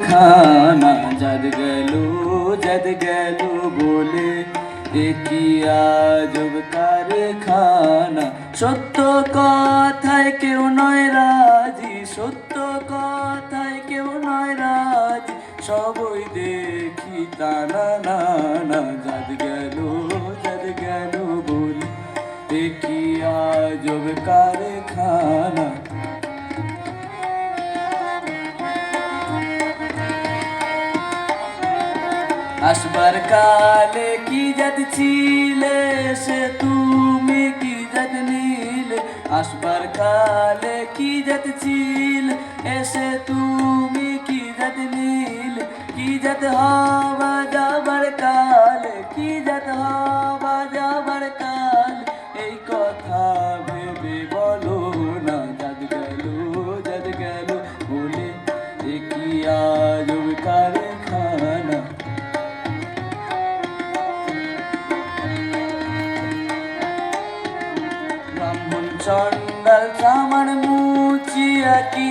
খানা যাদ গেল বলে কি আজব কারখানা। সত্য কথায় কেউ নয় রাজি, সত্য কথায় কেউ নয় রাজি, সবই দেখি টানা না না। যাদ গেল বলে কি আজব কারখানা। আসবার কালে কি জাত ছিলে সে তুমি কি জাত নিলে। আসবার কালে কি জাত ছিলে এসে তুমি কি জাত নিলে। কি জাত হবা যাবার কালে, কি জাত হবা যাবার কালে, এই কথা ভেবে বলো না। যাদ গেল বলে কি আজব কারখানা। ব্রাহ্মণ চণ্ডাল চামার মুচিয়া কি